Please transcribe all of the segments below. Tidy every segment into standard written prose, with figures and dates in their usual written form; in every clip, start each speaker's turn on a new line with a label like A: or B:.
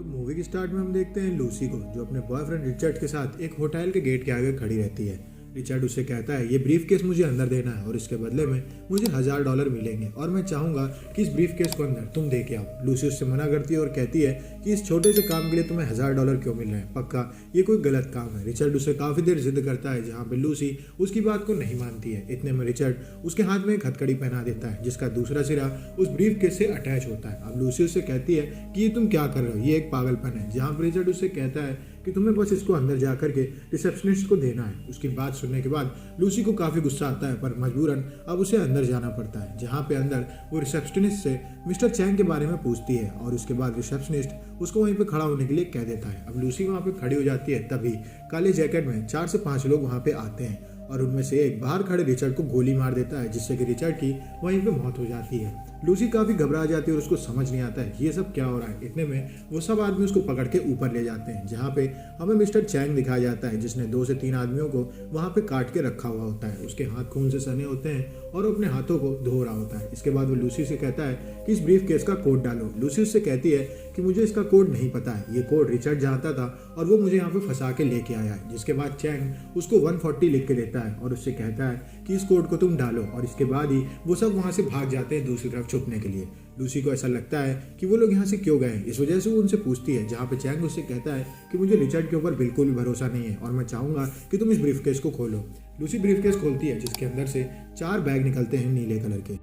A: तो मूवी की स्टार्ट में हम देखते हैं लूसी को, जो अपने बॉयफ्रेंड रिचर्ड के साथ एक होटल के गेट के आगे खड़ी रहती है। रिचर्ड उससे कहता है ये ब्रीफ केस मुझे अंदर देना है और इसके बदले में मुझे $1000 मिलेंगे और मैं चाहूंगा कि इस ब्रीफ केस को अंदर तुम दे के आओ। लूसी उससे मना करती है और कहती है कि इस छोटे से काम के लिए तुम्हें $1000 क्यों मिल रहे हैं, पक्का ये कोई गलत काम है। रिचर्ड उससे काफ़ी देर जिद करता है, जहाँ पे लूसी उसकी बात को नहीं मानती है। इतने में रिचर्ड उसके हाथ में एक हथकड़ी पहना देता है, जिसका दूसरा सिरा उस ब्रीफ केस से अटैच होता है। अब लूसी उससे कहती है कि ये तुम क्या कर रहे हो, ये एक पागलपन है। जहाँ पर रिचर्ड उससे कहता है कि तुम्हें बस इसको अंदर जा करके रिसेप्शनिस्ट को देना है। उसकी बात सुनने के बाद लूसी को काफ़ी गुस्सा आता है, पर मजबूरन अब उसे अंदर जाना पड़ता है। जहाँ पे अंदर वो रिसेप्शनिस्ट से मिस्टर चैंग के बारे में पूछती है और उसके बाद रिसेप्शनिस्ट उसको वहीं पे खड़ा होने के लिए कह देता है। अब लूसी वहाँ पे खड़ी हो जाती है, तभी काले जैकेट में 4 से 5 लोग वहाँ पे आते हैं और उनमें से एक बाहर खड़े रिचर्ड को गोली मार देता है, जिससे कि रिचर्ड की वहीं पे मौत हो जाती है। लूसी काफ़ी घबरा जाती है और उसको समझ नहीं आता है ये सब क्या हो रहा है। इतने में वो सब आदमी उसको पकड़ के ऊपर ले जाते हैं, जहाँ पे हमें मिस्टर चैंग दिखाया जाता है, जिसने 2 से 3 आदमियों को वहाँ पे काट के रखा हुआ होता है। उसके हाथ खून से सने होते हैं और अपने हाथों को धो रहा होता है। इसके बाद वो लूसी से कहता है कि इस ब्रीफ केस का कोड डालो। लूसी उससे कहती है कि मुझे इसका कोड नहीं पता है, ये कोड रिचर्ड जानता था और वो मुझे यहाँ पे फंसा के लेके आया है। जिसके बाद चैंग उसको 140 लिख के देता है और उससे कहता है कि इस कोड को तुम डालो, और इसके बाद ही वो सब वहाँ से भाग जाते हैं दूसरी तरफ छुपने के लिए। लूसी को ऐसा लगता है कि वो लोग यहाँ से क्यों गए, इस वजह से वो उनसे पूछती है, जहाँ पे चैंग उससे कहता है कि मुझे रिचर्ड के ऊपर बिल्कुल भी भरोसा नहीं है और मैं चाहूँगा कि तुम इस ब्रीफ केस को खोलो। लूसी ब्रीफ केस खोलती है, जिसके अंदर से 4 बैग निकलते हैं नीले कलर के।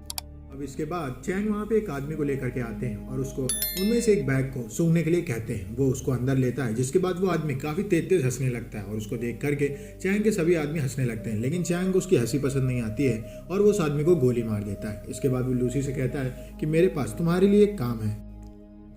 A: अब इसके बाद चैंग वहाँ पे एक आदमी को लेकर के आते हैं और उसको उनमें से एक बैग को सूंघने के लिए कहते हैं। वो उसको अंदर लेता है, जिसके बाद वो आदमी काफ़ी तेज हंसने लगता है और उसको देख करके चैंग के सभी आदमी हंसने लगते हैं, लेकिन चैंग को उसकी हंसी पसंद नहीं आती है और वो उस आदमी को गोली मार देता है। इसके बाद वो लूसी से कहता है कि मेरे पास तुम्हारे लिए एक काम है,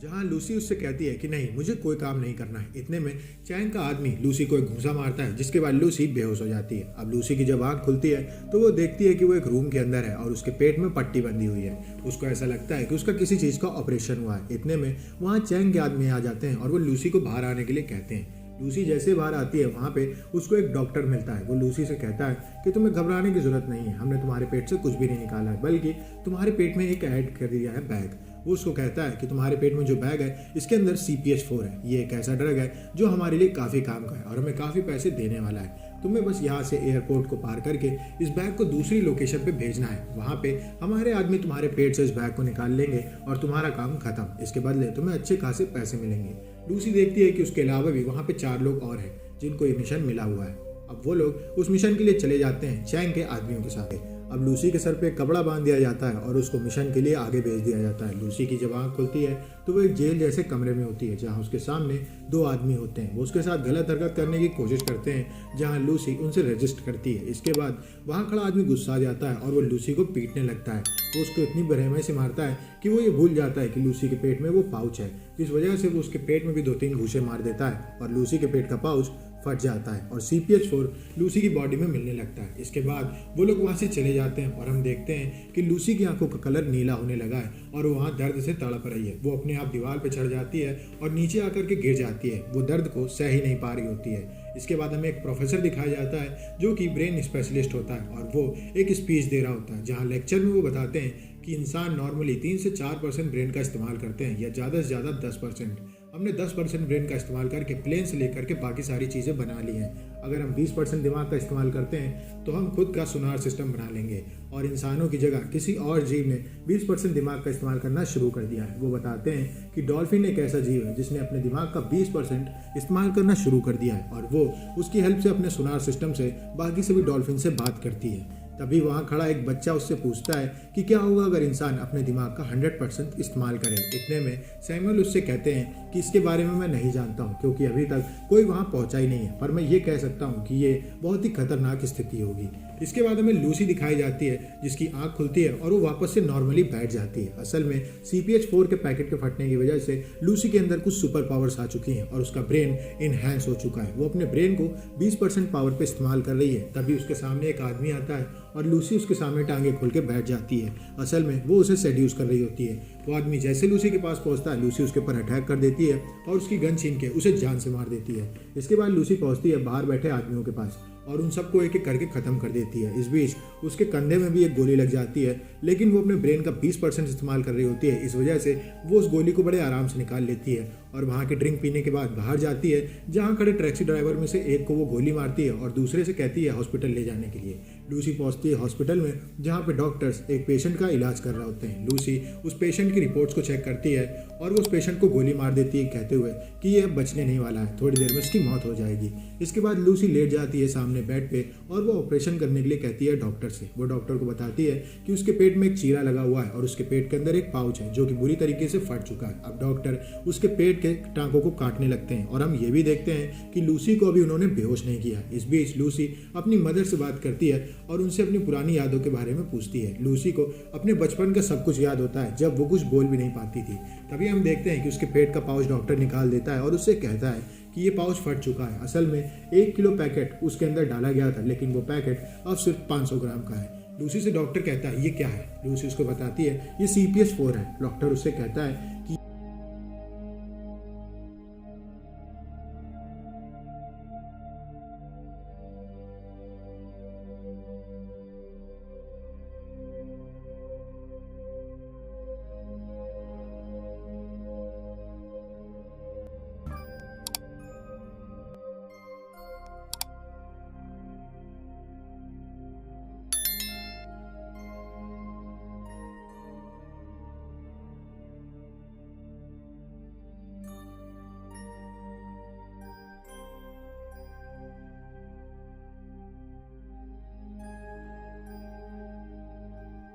A: जहाँ लूसी उससे कहती है कि नहीं, मुझे कोई काम नहीं करना है। इतने में चैंग का आदमी लूसी को एक घूंसा मारता है, जिसके बाद लूसी बेहोश हो जाती है। अब लूसी की जब आँख खुलती है तो वो देखती है कि वो एक रूम के अंदर है और उसके पेट में पट्टी बंधी हुई है। उसको ऐसा लगता है कि उसका किसी चीज़ का ऑपरेशन हुआ है। इतने में वहाँ चैंग के आदमी आ जाते हैं और वो लूसी को बाहर आने के लिए कहते हैं। लूसी जैसे बाहर आती है, वहाँ पे उसको एक डॉक्टर मिलता है। वो लूसी से कहता है कि तुम्हें घबराने की जरूरत नहीं है, हमने तुम्हारे पेट से कुछ भी नहीं निकाला है, बल्कि तुम्हारे पेट में एक ऐड कर दिया है बैग। वो उसको कहता है कि तुम्हारे पेट में जो बैग है इसके अंदर CPH4 है, ये एक ऐसा ड्रग है जो हमारे लिए काफ़ी काम का है और हमें काफ़ी पैसे देने वाला है। तुम्हें बस यहाँ से एयरपोर्ट को पार करके इस बैग को दूसरी लोकेशन पे भेजना है, वहाँ पे हमारे आदमी तुम्हारे पेट से इस बैग को निकाल लेंगे और तुम्हारा काम खत्म। इसके बदले तुम्हें अच्छे खासे पैसे मिलेंगे। लूसी देखती है कि उसके अलावा भी वहाँ पे 4 लोग और हैं जिनको ये मिशन मिला हुआ है। अब वो लोग उस मिशन के लिए चले जाते हैं चैंग के आदमियों के साथ। अब लूसी के सर पे कपड़ा बांध दिया जाता है और उसको मिशन के लिए आगे भेज दिया जाता है। लूसी की जब आँख खुलती है तो वो एक जेल जैसे कमरे में होती है, जहाँ उसके सामने 2 आदमी होते हैं। वो उसके साथ गलत हरकत करने की कोशिश करते हैं, जहाँ लूसी उनसे रजिस्ट करती है। इसके बाद वहाँ खड़ा आदमी गुस्सा आ जाता है और वो लूसी को पीटने लगता है। वो उसको इतनी बेरहमी से मारता है कि वो ये भूल जाता है कि लूसी के पेट में वो पाउच है, जिस वजह से वो उसके पेट में भी 2-3 घूंसे मार देता है और लूसी के पेट का पाउच फट जाता है और CPH4 लूसी की बॉडी में मिलने लगता है। इसके बाद वो लोग वहाँ से चले जाते हैं और हम देखते हैं कि लूसी की आंखों का कलर नीला होने लगा है और वो वहाँ दर्द से तड़प रही है। वो अपने आप दीवार पे चढ़ जाती है और नीचे आकर के गिर जाती है। वो दर्द को सह ही नहीं पा रही होती है। इसके बाद हमें एक प्रोफेसर दिखाया जाता है जो कि ब्रेन स्पेशलिस्ट होता है और वो एक स्पीच दे रहा होता है, जहाँ लेक्चर में वो बताते हैं कि इंसान नॉर्मली 3 से 4% ब्रेन का इस्तेमाल करते हैं या ज़्यादा से ज़्यादा 10%। हमने 10% ब्रेन का इस्तेमाल करके प्लेन से लेकर के बाकी सारी चीज़ें बना ली हैं। अगर हम 20% दिमाग का इस्तेमाल करते हैं तो हम खुद का सोनार सिस्टम बना लेंगे। और इंसानों की जगह किसी और जीव ने 20% दिमाग का इस्तेमाल करना शुरू कर दिया है। वो बताते हैं कि डॉल्फिन एक ऐसा जीव है जिसने अपने दिमाग का 20% इस्तेमाल करना शुरू कर दिया है और वो उसकी हेल्प से अपने सोनार सिस्टम से बाकी सभी डॉल्फिन से बात करती है। तभी वहाँ खड़ा एक बच्चा उससे पूछता है कि क्या होगा अगर इंसान अपने दिमाग का 100% इस्तेमाल करे। इतने में सैमुअल उससे कहते हैं कि इसके बारे में मैं नहीं जानता हूँ, क्योंकि अभी तक कोई वहाँ पहुँचा ही नहीं है, पर मैं ये कह सकता हूँ कि ये बहुत ही खतरनाक स्थिति होगी। इसके बाद हमें लूसी दिखाई जाती है, जिसकी आँख खुलती है और वो वापस से नॉर्मली बैठ जाती है। असल में CPH4 के पैकेट के फटने की वजह से लूसी के अंदर कुछ सुपर पावर्स आ चुकी हैं और उसका ब्रेन इनहैंस हो चुका है। वो अपने ब्रेन को 20% पावर पे इस्तेमाल कर रही है। तभी उसके सामने एक आदमी आता है और लूसी उसके सामने टांगे खोल के बैठ जाती है। असल में वो उसे सेड्यूस कर रही होती है। वो आदमी जैसे लूसी के पास पहुंचता है, लूसी उसके ऊपर अटैक कर देती है और उसकी गन छीन के उसे जान से मार देती है। इसके बाद लूसी पहुंचती है बाहर बैठे आदमियों के पास। और उन सबको एक एक करके ख़त्म कर देती है। इस बीच उसके कंधे में भी एक गोली लग जाती है, लेकिन वो अपने ब्रेन का 20% इस्तेमाल कर रही होती है। इस वजह से वो उस गोली को बड़े आराम से निकाल लेती है और वहाँ के ड्रिंक पीने के बाद बाहर जाती है, जहाँ खड़े टैक्सी ड्राइवर में से एक को वो गोली मारती है और दूसरे से कहती है हॉस्पिटल ले जाने के लिए। लूसी पहुंचती है हॉस्पिटल में, जहाँ पे डॉक्टर्स एक पेशेंट का इलाज कर रहे होते हैं। लूसी उस पेशेंट की रिपोर्ट्स को चेक करती है और वो उस पेशेंट को गोली मार देती है, कहते हुए कि ये अब बचने नहीं वाला है, थोड़ी देर में इसकी मौत हो जाएगी। इसके बाद लूसी लेट जाती है सामने बेड पे और वो ऑपरेशन करने के लिए कहती है डॉक्टर से। वो डॉक्टर को बताती है कि उसके पेट में एक चीरा लगा हुआ है और उसके पेट के अंदर एक पाउच है जो कि बुरी तरीके से फट चुका है। अब डॉक्टर उसके पेट के टांकों को काटने लगते हैं और हम ये भी देखते हैं कि लूसी को अभी उन्होंने बेहोश नहीं किया। इस बीच लूसी अपनी मदर से बात करती है और उनसे अपनी पुरानी यादों के बारे में पूछती है। लूसी को अपने बचपन का सब कुछ याद होता है, जब वो कुछ बोल भी नहीं पाती थी। तभी हम देखते हैं कि उसके पेट का पाउच डॉक्टर निकाल देता है और उससे कहता है कि ये पाउच फट चुका है। असल में 1 किलो पैकेट उसके अंदर डाला गया था, लेकिन वो पैकेट अब सिर्फ 500 ग्राम का है। लूसी से डॉक्टर कहता है ये क्या है। लूसी उसको बताती है ये CPS-4 है। डॉक्टर उससे कहता है कि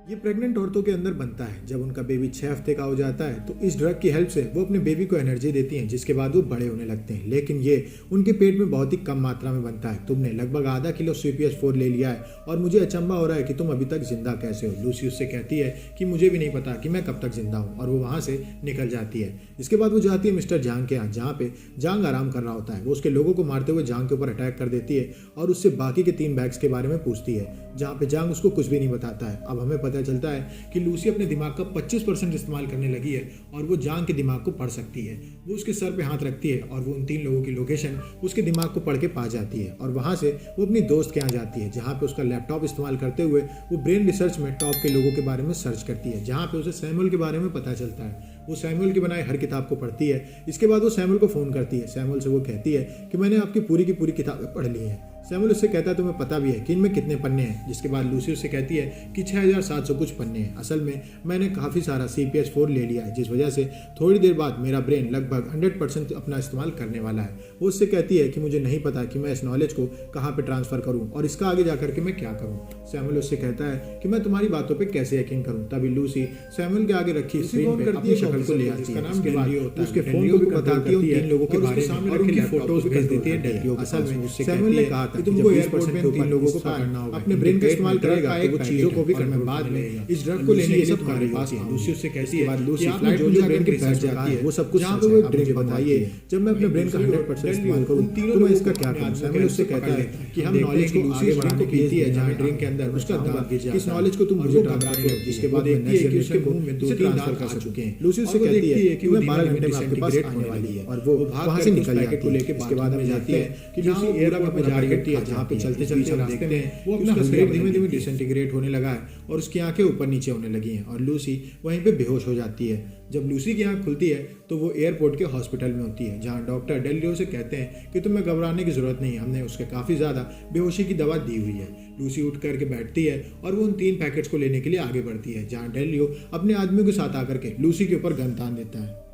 A: ये प्रेग्नेंट औरतों के अंदर बनता है। जब उनका बेबी 6 हफ्ते का हो जाता है तो इस ड्रग की हेल्प से वो अपने बेबी को एनर्जी देती हैं, जिसके बाद वो बड़े होने लगते हैं। लेकिन ये उनके पेट में बहुत ही कम मात्रा में बनता है। तुमने लगभग आधा किलो CPS-4 ले लिया है और मुझे अचंभा हो रहा है कि तुम अभी तक जिंदा कैसे हो। लूसी उससे कहती है कि मुझे भी नहीं पता कि मैं कब तक जिंदा हूँ, और वो वहाँ से निकल जाती है। इसके बाद वो जाती है मिस्टर जांग के यहाँ, जहाँ पे जांग आराम कर रहा होता है। वो उसके लोगों को मारते हुए जांग के ऊपर अटैक कर देती है और उससे बाकी के 3 बैग्स के बारे में पूछती है, जहाँ पे जांग उसको कुछ भी नहीं बताता है। अब हमें पता चलता है कि लूसी अपने दिमाग का 25% इस्तेमाल करने लगी है और वो जांग के दिमाग को पढ़ सकती है। वो उसके सर पे हाथ रखती है और वो उन 3 लोगों की लोकेशन उसके दिमाग को पढ़ के पा जाती है और वहाँ से वो अपनी दोस्त के यहाँ जाती है, जहाँ पे उसका लैपटॉप इस्तेमाल करते हुए वो ब्रेन रिसर्च में टॉप के लोगों के बारे में सर्च करती है, जहाँ पे उसे सैमुअल के बारे में पता चलता है। वो सैमुअल की बनाई हर किताब को पढ़ती है। इसके बाद वो सैमुअल को फ़ोन करती है। सैमुअल से वो कहती है कि मैंने आपकी पूरी की पूरी किताबें पढ़ ली हैं। सैमुअल उससे कहता है तुम्हें पता भी है कि इनमें कितने पन्ने हैं, जिसके बाद लूसी उससे कहती है कि 6700 कुछ पन्ने हैं। असल में मैंने काफ़ी सारा CPS-4 ले लिया है, जिस वजह से थोड़ी देर बाद मेरा ब्रेन लगभग 100% अपना इस्तेमाल करने वाला है। वो उससे कहती है कि मुझे नहीं पता कि मैं इस नॉलेज को कहाँ पर ट्रांसफ़र करूँ और इसका आगे जाकर के मैं क्या करूँ। सैमुअल उससे कहता है कि मैं तुम्हारी बातों पर कैसे यकीन करूँ। तभी लूसी सैमुअल के आगे रखी स्क्रीन पर अपनी शक्ल को ले आती है। उसके फोन को भी बताती है 3 लोगों के बारे में और उनकी फोटोज भी भेज देती है डेलियो। असल में सैमुअल ने कहा था कि तुमको एयरपोर्ट में 3 लोगों को पकड़ना होगा, अपने ब्रेन का इस्तेमाल करेगा तो वो चीजों को भी करने बाद में इस ड्रग को लेने के सब कार्य पास है। लूसी उससे कहती है लूसी फ्लाइट में जो ब्रेन के बैठ जाती है वो सब कुछ जहां पे वो ड्रिंक बताइए, जब मैं अपने ब्रेन का 100% इस्तेमाल करूं तो मैं इसका क्या करूं। सैमुअल उससे कहता है कि हम नॉलेज को आगे बढ़ाने को पीती है, जहां ड्रिंक के अंदर उसका दांत गिर जाता है। इस नॉलेज को तुम मुझे ट्रांसफर करो, जिसके बाद देखती है कि उसके मुंह में 2-3 दांत आ चुके हैं। लूसी उससे कहती है कि मैं 12 घंटे में आपके पास आने वाली है और वो वहां से निकल जाती है। लेके इसके बाद में जाती है कि लूसी एयरपोर्ट में जा रही है, जहाँ पे चलते चलते रास्ते में वो अपना शरीर धीमे धीमे डिसइंटीग्रेट होने लगा है और उसकी आंखें ऊपर नीचे होने लगी हैं और लूसी वहीं पे बेहोश हो जाती है। जब लूसी की आंख खुलती है तो वो एयरपोर्ट के हॉस्पिटल में होती है, जहां डॉक्टर डेलियो से कहते हैं कि तुम्हें घबराने की जरूरत नहीं है, हमने उसके काफ़ी ज़्यादा बेहोशी की दवा दी हुई है। लूसी उठ करके बैठती है और वो उन 3 पैकेट्स को लेने के लिए आगे बढ़ती है, जहाँ डेलियो अपने आदमियों के साथ आकर के लूसी के ऊपर गन तान देता है।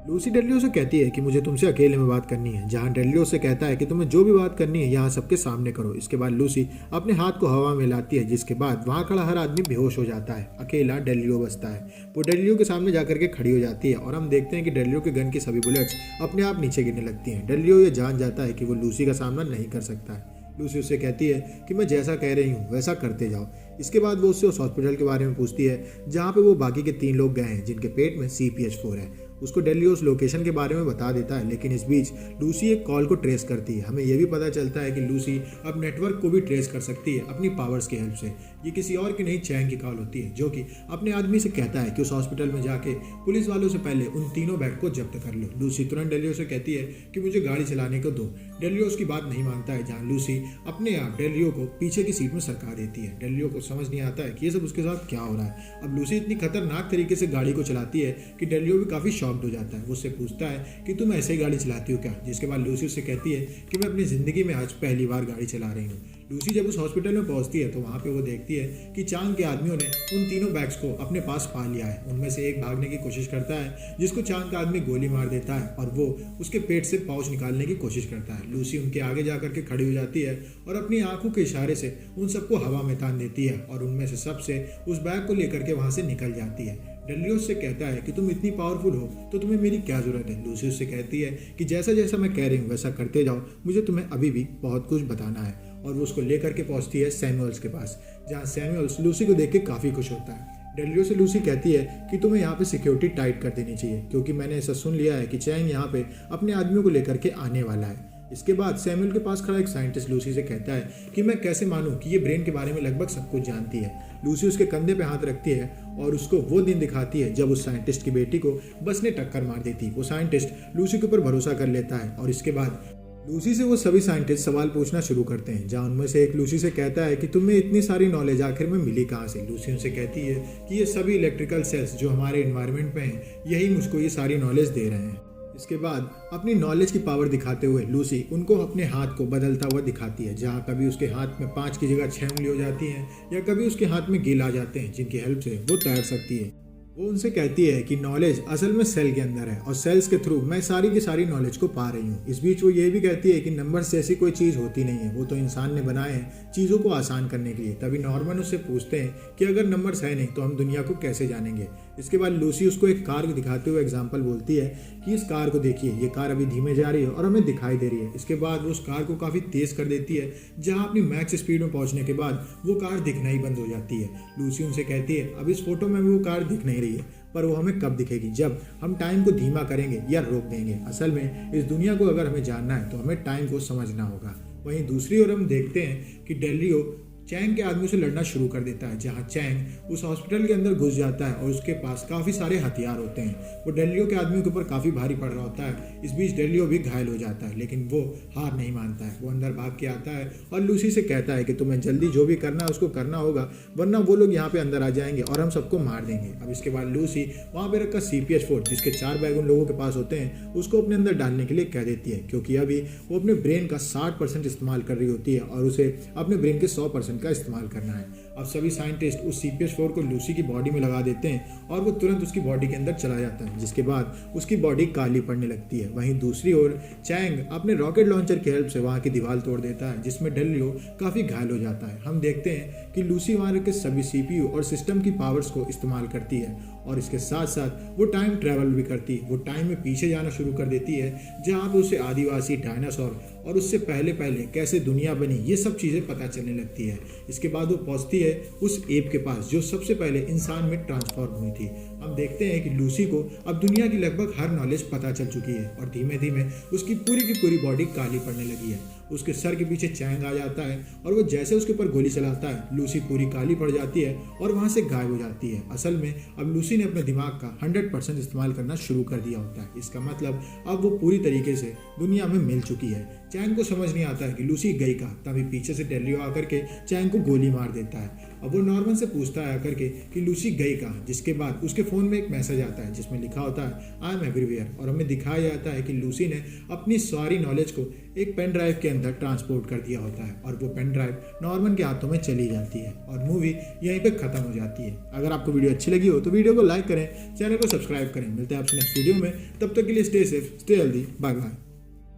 A: लूसी डेलियो से कहती है कि मुझे तुमसे अकेले में बात करनी है, जहाँ डेलियो से कहता है कि तुम्हें जो भी बात करनी है यहाँ सबके सामने करो। इसके बाद लूसी अपने हाथ को हवा में लाती है, जिसके बाद वहाँ खड़ा हर आदमी बेहोश हो जाता है, अकेला डेलियो बचता है। वो डेलियो के सामने जाकर के खड़ी हो जाती है और हम देखते हैं कि डेलियो के गन की सभी बुलेट्स अपने आप नीचे गिरने लगती हैं। डेलियो ये जान जाता है कि वो लूसी का सामना नहीं कर सकता है। लूसी उससे कहती है कि मैं जैसा कह रही हूँ वैसा करते जाओ। इसके बाद वो उससे उस हॉस्पिटल के बारे में पूछती है जहाँ पे वो बाकी के 3 लोग गए हैं जिनके पेट में CPS-4 है। उसको डेलियो उस लोकेशन के बारे में बता देता है, लेकिन इस बीच लूसी एक कॉल को ट्रेस करती है। हमें यह भी पता चलता है कि लूसी अब नेटवर्क को भी ट्रेस कर सकती है अपनी पावर्स की हेल्प से, ये किसी और की नहीं चैंग की कॉल होती है, जो कि अपने आदमी से कहता है कि उस हॉस्पिटल में जाके पुलिस वालों से पहले उन तीनों बैग को जब्त कर लो। लूसी तुरंत डेलियो से कहती है कि मुझे गाड़ी चलाने को दो। डेलियो उसकी बात नहीं मानता है, जहाँ लूसी अपने आप डेलियो को पीछे की सीट में सरका देती है। डेलियो को समझ नहीं आता है कि ये सब उसके साथ क्या हो रहा है। अब लूसी इतनी खतरनाक तरीके से गाड़ी को चलाती है कि डेलियो भी काफ़ी शॉक्ड हो जाता है। वो उससे पूछता है कि तुम ऐसे ही गाड़ी चलाती हो क्या, जिसके बाद लूसी उससे कहती है कि मैं अपनी ज़िंदगी में आज पहली बार गाड़ी चला रही हूँ। लूसी जब उस हॉस्पिटल में पहुंचती है तो वहाँ पे वो देखती है कि चांग के आदमियों ने उन तीनों बैग्स को अपने पास पा लिया है। उनमें से एक भागने की कोशिश करता है, जिसको चांग का आदमी गोली मार देता है और वो उसके पेट से पाउच निकालने की कोशिश करता है। लूसी उनके आगे जा करके खड़ी हो जाती है और अपनी आंखों के इशारे से उन सबको हवा में तान देती है और उनमें से सबसे उस बैग को लेकर के वहाँ से निकल जाती है। डेलियो उससे कहता है कि तुम इतनी पावरफुल हो तो तुम्हें मेरी क्या ज़रूरत है। लूसी उससे कहती है कि जैसा जैसा मैं कह रही हूँ वैसा करते जाओ, मुझे तुम्हें अभी भी बहुत कुछ बताना है। और वो उसको लेकर के पहुंचती है सैमुअल्स के पास, जहाँ सैमुअल्स लूसी को देख के काफ़ी खुश होता है। डेलियो से लूसी कहती है कि तुम्हें यहाँ पे सिक्योरिटी टाइट कर देनी चाहिए, क्योंकि मैंने ऐसा सुन लिया है कि चैंग यहाँ पे अपने आदमियों को लेकर के आने वाला है। इसके बाद सैमुअल के पास खड़ा एक साइंटिस्ट लूसी से कहता है कि मैं कैसे मानूं कि ये ब्रेन के बारे में लगभग सब कुछ जानती है। लूसी उसके कंधे पे हाथ रखती है और उसको वो दिन दिखाती है जब उस साइंटिस्ट की बेटी को बस ने टक्कर मार दी थी। वो साइंटिस्ट लूसी के ऊपर भरोसा कर लेता है और इसके बाद लूसी से वो सभी साइंटिस्ट सवाल पूछना शुरू करते हैं, जहाँ उनमें से एक लूसी से कहता है कि तुम्हें इतनी सारी नॉलेज आखिर में मिली कहाँ से। लूसी उनसे कहती है कि ये सभी इलेक्ट्रिकल सेल्स जो हमारे इन्वायरमेंट में हैं, यही मुझको ये सारी नॉलेज दे रहे हैं। इसके बाद अपनी नॉलेज की पावर दिखाते हुए लूसी उनको अपने हाथ को बदलता हुआ दिखाती है, जहाँ कभी उसके हाथ में 5 की जगह 6 उंगली हो जाती हैं या कभी उसके हाथ में गिल आ जाते हैं, जिनकी हेल्प से वो तैर सकती है। वो उनसे कहती है कि नॉलेज असल में सेल के अंदर है और सेल्स के थ्रू मैं सारी की सारी नॉलेज को पा रही हूँ। इस बीच वो ये भी कहती है कि नंबर्स जैसी कोई चीज़ होती नहीं है, वो तो इंसान ने बनाए हैं चीज़ों को आसान करने के लिए। तभी नॉर्मन उससे पूछते हैं कि अगर नंबर्स है नहीं तो हम दुनिया को कैसे जानेंगे। इसके बाद लूसी उसको एक कार दिखाते हुए एग्जाम्पल बोलती है कि इस कार को देखिए, ये कार अभी धीमे जा रही है और हमें दिखाई दे रही है। इसके बाद वो उस कार को काफ़ी तेज़ कर देती है, जहाँ अपनी मैक्स स्पीड में पहुँचने के बाद वो कार दिखना ही बंद हो जाती है। लूसी उनसे कहती है अब इस फोटो में वो कार दिख नहीं रही है, पर वो हमें कब दिखेगी, जब हम टाइम को धीमा करेंगे या रोक देंगे। असल में इस दुनिया को अगर हमें जानना है तो हमें टाइम को समझना होगा। वहीं दूसरी ओर हम देखते हैं कि डेलियो चैंग के आदमी से लड़ना शुरू कर देता है, जहां चैंग उस हॉस्पिटल के अंदर घुस जाता है और उसके पास काफ़ी सारे हथियार होते हैं। वो डेलियो के आदमी के ऊपर काफ़ी भारी पड़ रहा होता है। इस बीच डेलियो भी घायल हो जाता है, लेकिन वो हार नहीं मानता है। वो अंदर भाग के आता है और लूसी से कहता है कि तुम्हें जल्दी जो भी करना है उसको करना होगा, वरना वो लोग यहाँ पे अंदर आ जाएंगे और हम सबको मार देंगे। अब इसके बाद लूसी वहाँ पे रखा CPH-4 जिसके 4 बैग उन लोगों के पास होते हैं उसको अपने अंदर डालने के लिए कह देती है, क्योंकि अभी वो अपने ब्रेन का 60% इस्तेमाल कर रही होती है और उसे अपने ब्रेन के 100% का इस्तेमाल करना है। अब सभी साइंटिस्ट उस CPH-4 को लूसी की बॉडी में लगा देते हैं और वो तुरंत उसकी बॉडी के अंदर चला जाता है, जिसके बाद उसकी बॉडी काली पड़ने लगती है। वहीं दूसरी ओर चैंग अपने रॉकेट लॉन्चर की हेल्प से वहाँ की दीवार तोड़ देता है, जिसमें डेलियो काफ़ी घायल हो जाता है। हम देखते हैं कि लूसी वहाँ के सभी CPU और सिस्टम की पावर्स को इस्तेमाल करती है और इसके साथ साथ वो टाइम ट्रैवल भी करती है। वो टाइम में पीछे जाना शुरू कर देती है, जहाँ पे उसे आदिवासी, डायनासोर और उससे पहले पहले कैसे दुनिया बनी ये सब चीज़ें पता चलने लगती है। इसके बाद वो पहुंचती है उस एप के पास जो सबसे पहले इंसान में ट्रांसफॉर्म हुई थी। हम देखते हैं कि लूसी को अब दुनिया की लगभग हर नॉलेज पता चल चुकी है और धीमे धीमे उसकी पूरी की पूरी बॉडी काली पड़ने लगी है। उसके सर के पीछे चैंग आ जाता है और वो जैसे उसके ऊपर गोली चलाता है लूसी पूरी काली पड़ जाती है और वहाँ से गायब हो जाती है। असल में अब लूसी ने अपने दिमाग का 100% इस्तेमाल करना शुरू कर दिया होता है। इसका मतलब अब वो पूरी तरीके से दुनिया में मिल चुकी है। चैंग को समझ नहीं आता है कि लूसी गई कहाँ, तभी पीछे से डेलियो आकर के चैंग को गोली मार देता है। अब वो नॉर्मन से पूछता है आकर के कि लूसी गई कहाँ, जिसके बाद उसके फ़ोन में एक मैसेज आता है जिसमें लिखा होता है आई एम एवरीवेयर और हमें दिखाया जाता है कि लूसी ने अपनी सारी नॉलेज को एक पेन ड्राइव के अंदर ट्रांसपोर्ट कर दिया होता है और वो पेन ड्राइव नॉर्मन के हाथों में चली जाती है और मूवी यहीं पे ख़त्म हो जाती है। अगर आपको वीडियो अच्छी लगी हो तो वीडियो को लाइक करें, चैनल को सब्सक्राइब करें। मिलते हैं आपसे नेक्स्ट वीडियो में, तब तक के लिए stay safe, stay healthy, bye bye.